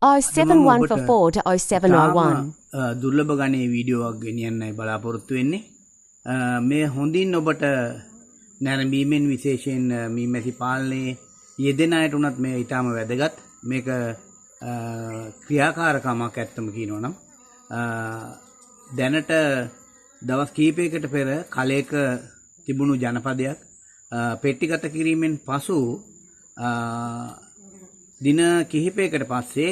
0714 to 0701. දුර්ලභ ගණයේ වීඩියෝවක් ගෙනියන්නයි බලාපොරොත්තු වෙන්නේ. මේ හොඳින් ඔබට නැරඹීමෙන් විශේෂයෙන් මීමැසි පාලනයේ යෙදෙන අයට උනත් මේ ඊටාම වැදගත්. මේක ක්‍රියාකාරකමක් ඇත්තම කියනවා නම් දැනට දවස් කිහිපයකට පෙර කලයක තිබුණු ජනපදයක් පෙට්ටිගත කිරීමෙන් පසු දින කිහිපයකට පස්සේ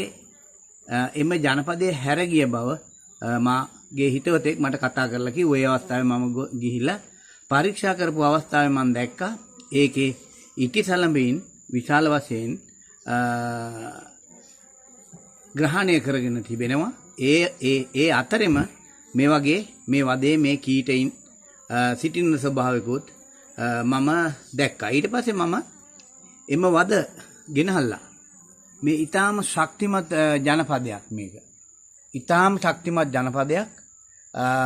එම ජනපදයේ හැර ගිය බව මාගේ හිතවතෙක් මට කතා කරලා කිව්වා. ඒ අවස්ථාවේ මම ගිහිල්ලා පරීක්ෂා කරපු අවස්ථාවේ මම දැක්කා ඒකේ ඉටි සැලඹීම් විශාල වශයෙන් ග්‍රහණය කරගෙන තිබෙනවා. ඒ අතරෙම මේ වගේ මේ වදේ මේ කීටයින් සිටින ස්වභාවිකුත් මම දැක්කා. ඊට පස්සේ මම එම වද ගෙනහල්ලා මේ ඊටාම ශක්තිමත් ජනපදයක් මේක. ඊටාම ශක්තිමත් ජනපදයක්.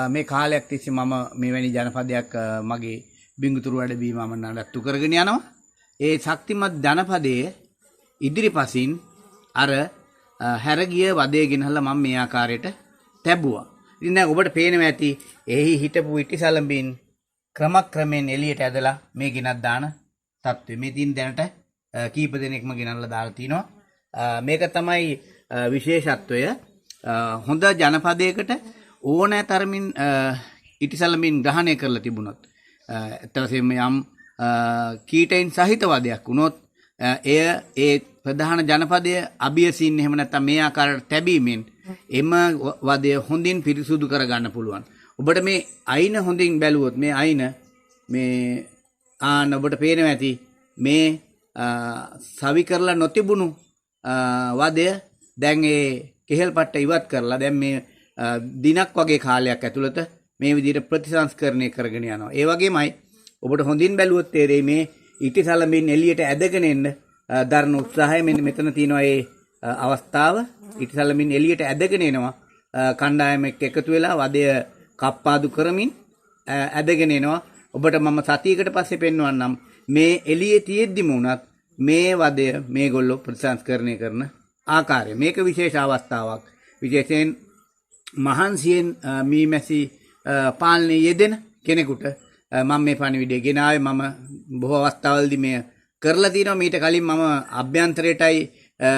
මේ කාලයක් තිස්සේ මම මෙවැනි ජනපදයක් මගේ බිංගුතුරු වැඩබීම මම නඩත්තු කරගෙන යනවා. ඒ ශක්තිමත් ජනපදයේ ඉදිරිපසින් අර හැරගිය වදේ ගෙනහල්ලා මම මේ ආකාරයට තැබුවා. ඉතින් දැන් ඔබට පේනවා ඇති එහි හිටපු ඉටිසලඹින් ක්‍රමක්‍රමයෙන් එළියට ඇදලා මේ ගෙනත් දාන තත්ත්වය. මේ තින් දැනට කීප දෙනෙක්ම ගෙනල්ලා දාලා තිනවා. මේක තමයි විශේෂත්වය. හොඳ ජනපදයකට ඕනෑ තරමින් ඉටිසලඹින් ග්‍රහණය කරලා තිබුණොත් ඇත්ත වශයෙන්ම යම් කීටයින් සහිත වදයක් වුණොත් එය ඒ ප්‍රධාන ජනපදය අභියසින් එහෙම නැත්නම් මේ ආකාරයට තැබීමෙන් එම වදය හොඳින් පිරිසුදු කරගන්න පුළුවන්. ඔබට මේ අයින හොඳින් බැලුවොත් මේ අයින මේ ඔබට පේනවා ඇති මේ සවි කරලා නොතිබුණු වදය දැන් ඒ කෙහෙල් පට්ට ඉවත් කරලා දැන් මේ දිනක් වගේ කාලයක් ඇතුළත මේ විදිහට ප්‍රතිසංස්කරණය කරගෙන යනවා. ඒ වගේමයි ඔබට හොඳින් බැලුවොත් තේරෙයි මේ ඉටිසලඹින් එළියට ඇදගෙන එන්න දරන උත්සාහය. මෙන්න මෙතන තියෙනවා ඒ අවස්ථාව. ඉටිසලඹින් එළියට ඇදගෙන එනවා කණ්ඩායමක් එකතු වෙලා වදය කප්පාදු කරමින් ඇදගෙන එනවා. ඔබට මම සතියකට පස්සේ පෙන්වන්නම් මේ එළියේ තියෙද්දිම උනත් මේ වදය මේගොල්ලෝ ප්‍රතිසංස්කරණය කරන ආකාරය. මේක විශේෂ අවස්ථාවක්. විශේෂයෙන් මහන්සියෙන් මීමැසි පාලනයේ යෙදෙන කෙනෙකුට මම මේ පණිවිඩය ගෙනාවේ. මම බොහෝ අවස්ථාවලදී මේ කරලා තිනවා. මීට කලින් මම අභ්‍යන්තරයටයි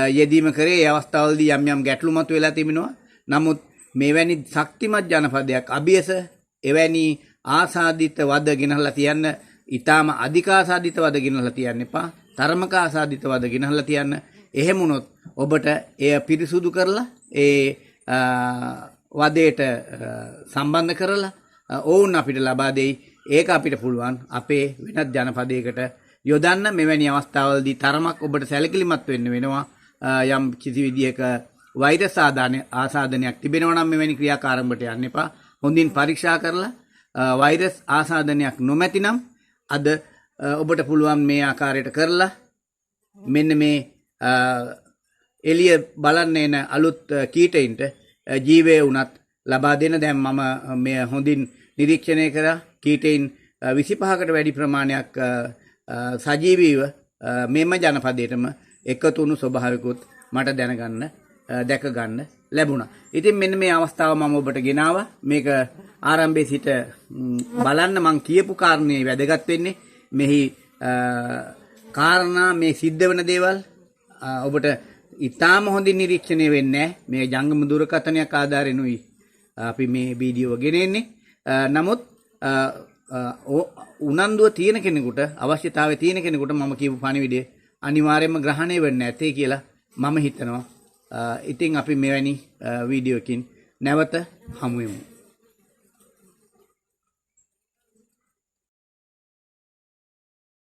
යෙදීම කරේ. ඒ අවස්ථාවලදී යම් යම් ගැටලු මතුවලා තිබෙනවා. නමුත් මෙවැනි ශක්තිමත් ජනපදයක් අභියස එවැනි ආසාදිත වද ගෙනහලා තියන්න, ඊටාම අධිකාසාදිත වද ගෙනහලා තියන්න එපා. තරමක ආසාදිත වද ගෙනහලා තියන්න. එහෙම වුණොත් ඔබට එය පිරිසුදු කරලා ඒ වදයට සම්බන්ධ කරලා ඔවුන් අපිට ලබා දෙයි. ඒක අපිට පුළුවන් අපේ වෙනත් ජනපදයකට යොදන්න. මෙවැනි අවස්ථාවලදී තරමක් ඔබට සැලකිලිමත් වෙන්න වෙනවා. යම් කිසි විදියක වෛරස් ආසාදනයක් තිබෙනවා නම් මෙවැනි ක්‍රියාකාරකමකට යන්න එපා. හොඳින් පරීක්ෂා කරලා වෛරස් ආසාදනයක් නොමැතිනම් අද ඔබට පුළුවන් මේ ආකාරයට කරලා මෙන්න මේ එළිය බලන්න එන අලුත් කීටයින්ට ජීවය උනත් ලබා දෙන. දැන් මම මේ හොඳින් නිරීක්ෂණය කරා කීටයින් 25කට වැඩි ප්‍රමාණයක් සජීවීව මෙම ජනපදයටම එකතු වුණු ස්වභාවිකුත් මට දැක ගන්න ලැබුණා. ඉතින් මෙන්න මේ අවස්ථාව මම ඔබට ගෙනාවා. මේක ආරම්භයේ සිට බලන්න මම කියපු කාරණේ වැදගත් වෙන්නේ. මෙහි කාරණා මේ සිද්ධ වෙන දේවල් ඔබට ඉතාම හොඳින් නිරීක්ෂණය වෙන්නේ නැහැ. මේ ජංගම දුරකථනයක් ආධාරෙනුයි අපි මේ වීඩියෝ ගෙනෙන්නේ. නමුත් උනන්දුව තියෙන කෙනෙකුට, අවශ්‍යතාවය තියෙන කෙනෙකුට මම කියපු පණිවිඩය අනිවාර්යයෙන්ම ග්‍රහණය වෙන්න ඇතේ කියලා මම හිතනවා. ඉතින් අපි මෙවැනි වීඩියෝකින් නැවත හමු වෙමු.